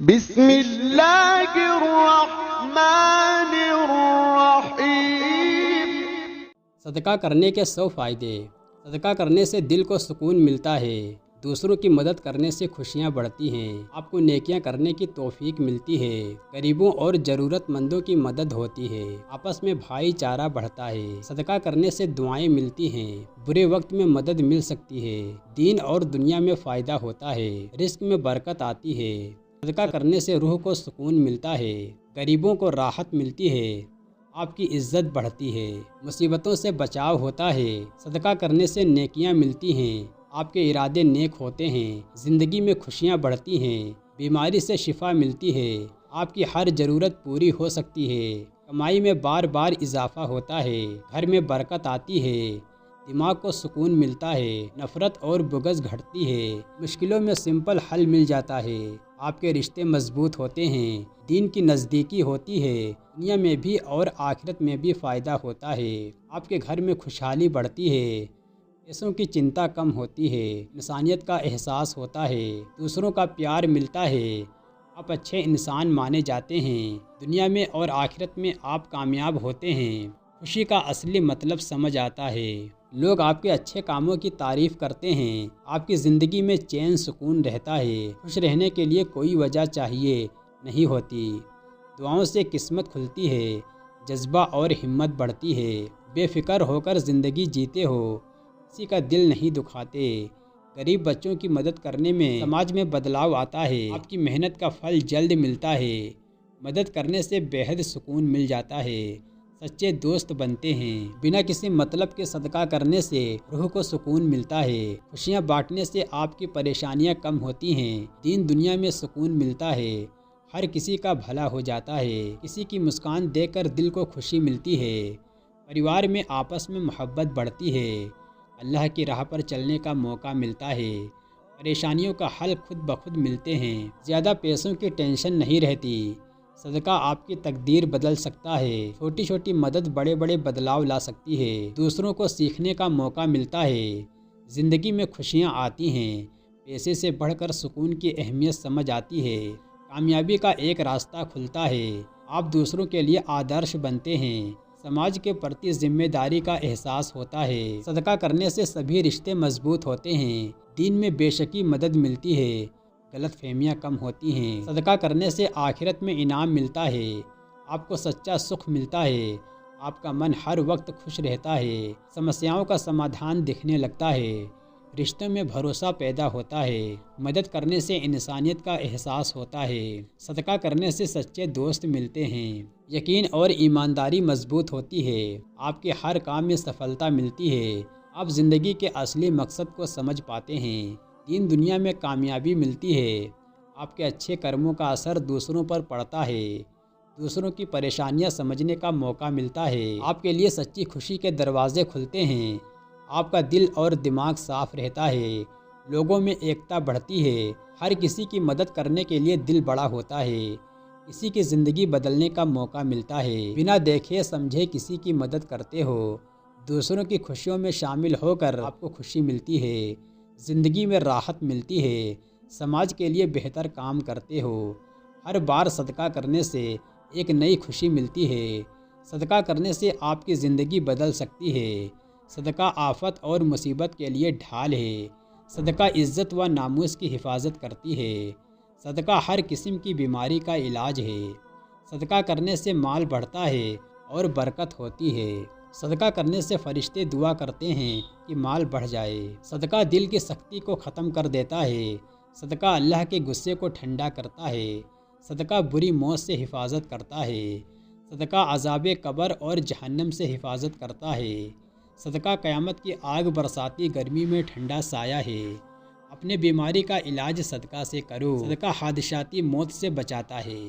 بسم اللہ الرحمن الرحیم۔ صدقہ کرنے کے 100 فائدے۔ صدقہ کرنے سے دل کو سکون ملتا ہے، دوسروں کی مدد کرنے سے خوشیاں بڑھتی ہیں، آپ کو نیکیاں کرنے کی توفیق ملتی ہے، غریبوں اور ضرورت مندوں کی مدد ہوتی ہے، آپس میں بھائی چارہ بڑھتا ہے، صدقہ کرنے سے دعائیں ملتی ہیں، برے وقت میں مدد مل سکتی ہے، دین اور دنیا میں فائدہ ہوتا ہے، رزق میں برکت آتی ہے، صدقہ کرنے سے روح کو سکون ملتا ہے، غریبوں کو راحت ملتی ہے، آپ کی عزت بڑھتی ہے، مصیبتوں سے بچاؤ ہوتا ہے، صدقہ کرنے سے نیکیاں ملتی ہیں، آپ کے ارادے نیک ہوتے ہیں، زندگی میں خوشیاں بڑھتی ہیں، بیماری سے شفا ملتی ہے، آپ کی ہر ضرورت پوری ہو سکتی ہے، کمائی میں بار بار اضافہ ہوتا ہے، گھر میں برکت آتی ہے، دماغ کو سکون ملتا ہے، نفرت اور بغض گھٹتی ہے، مشکلوں میں سمپل حل مل جاتا ہے، آپ کے رشتے مضبوط ہوتے ہیں، دین کی نزدیکی ہوتی ہے، دنیا میں بھی اور آخرت میں بھی فائدہ ہوتا ہے، آپ کے گھر میں خوشحالی بڑھتی ہے، پیسوں کی چنتا کم ہوتی ہے، انسانیت کا احساس ہوتا ہے، دوسروں کا پیار ملتا ہے، آپ اچھے انسان مانے جاتے ہیں، دنیا میں اور آخرت میں آپ کامیاب ہوتے ہیں، خوشی کا اصلی مطلب سمجھ آتا ہے، لوگ آپ کے اچھے کاموں کی تعریف کرتے ہیں، آپ کی زندگی میں چین سکون رہتا ہے، خوش رہنے کے لیے کوئی وجہ چاہیے نہیں ہوتی، دعاؤں سے قسمت کھلتی ہے، جذبہ اور ہمت بڑھتی ہے، بے فکر ہو کر زندگی جیتے ہو، کسی کا دل نہیں دکھاتے، غریب بچوں کی مدد کرنے میں سماج میں بدلاؤ آتا ہے، آپ کی محنت کا پھل جلد ملتا ہے، مدد کرنے سے بے حد سکون مل جاتا ہے، سچے دوست بنتے ہیں، بنا کسی مطلب کے صدقہ کرنے سے روح کو سکون ملتا ہے، خوشیاں بانٹنے سے آپ کی پریشانیاں کم ہوتی ہیں، دین دنیا میں سکون ملتا ہے، ہر کسی کا بھلا ہو جاتا ہے، کسی کی مسکان دیکھ کر دل کو خوشی ملتی ہے، پریوار میں آپس میں محبت بڑھتی ہے، اللہ کی راہ پر چلنے کا موقع ملتا ہے، پریشانیوں کا حل خود بخود ملتے ہیں، زیادہ پیسوں کی ٹینشن نہیں رہتی، صدقہ آپ کی تقدیر بدل سکتا ہے، چھوٹی چھوٹی مدد بڑے بڑے بدلاؤ لا سکتی ہے، دوسروں کو سیکھنے کا موقع ملتا ہے، زندگی میں خوشیاں آتی ہیں، پیسے سے بڑھ کر سکون کی اہمیت سمجھ آتی ہے، کامیابی کا ایک راستہ کھلتا ہے، آپ دوسروں کے لیے آدرش بنتے ہیں، سماج کے پرتی ذمہ داری کا احساس ہوتا ہے، صدقہ کرنے سے سبھی رشتے مضبوط ہوتے ہیں، دین میں بے شکی مدد ملتی ہے، غلط فہمیاں کم ہوتی ہیں، صدقہ کرنے سے آخرت میں انعام ملتا ہے، آپ کو سچا سکھ ملتا ہے، آپ کا من ہر وقت خوش رہتا ہے، سمسیاؤں کا سمادھان دکھنے لگتا ہے، رشتوں میں بھروسہ پیدا ہوتا ہے، مدد کرنے سے انسانیت کا احساس ہوتا ہے، صدقہ کرنے سے سچے دوست ملتے ہیں، یقین اور ایمانداری مضبوط ہوتی ہے، آپ کے ہر کام میں سفلتا ملتی ہے، آپ زندگی کے اصلی مقصد کو سمجھ پاتے ہیں، دین دنیا میں کامیابی ملتی ہے، آپ کے اچھے کرموں کا اثر دوسروں پر پڑتا ہے، دوسروں کی پریشانیاں سمجھنے کا موقع ملتا ہے، آپ کے لیے سچی خوشی کے دروازے کھلتے ہیں، آپ کا دل اور دماغ صاف رہتا ہے، لوگوں میں ایکتا بڑھتی ہے، ہر کسی کی مدد کرنے کے لیے دل بڑا ہوتا ہے، کسی کی زندگی بدلنے کا موقع ملتا ہے، بنا دیکھے سمجھے کسی کی مدد کرتے ہو، دوسروں کی خوشیوں میں شامل ہو کر آپ کو خوشی ملتی ہے، زندگی میں راحت ملتی ہے، سماج کے لیے بہتر کام کرتے ہو، ہر بار صدقہ کرنے سے ایک نئی خوشی ملتی ہے، صدقہ کرنے سے آپ کی زندگی بدل سکتی ہے، صدقہ آفت اور مصیبت کے لیے ڈھال ہے، صدقہ عزت و ناموس کی حفاظت کرتی ہے، صدقہ ہر قسم کی بیماری کا علاج ہے، صدقہ کرنے سے مال بڑھتا ہے اور برکت ہوتی ہے، صدقہ کرنے سے فرشتے دعا کرتے ہیں کہ مال بڑھ جائے، صدقہ دل کی سختی کو ختم کر دیتا ہے، صدقہ اللہ کے غصے کو ٹھنڈا کرتا ہے، صدقہ بری موت سے حفاظت کرتا ہے، صدقہ عذاب قبر اور جہنم سے حفاظت کرتا ہے، صدقہ قیامت کی آگ برساتی گرمی میں ٹھنڈا سایہ ہے، اپنے بیماری کا علاج صدقہ سے کرو، صدقہ حادثاتی موت سے بچاتا ہے۔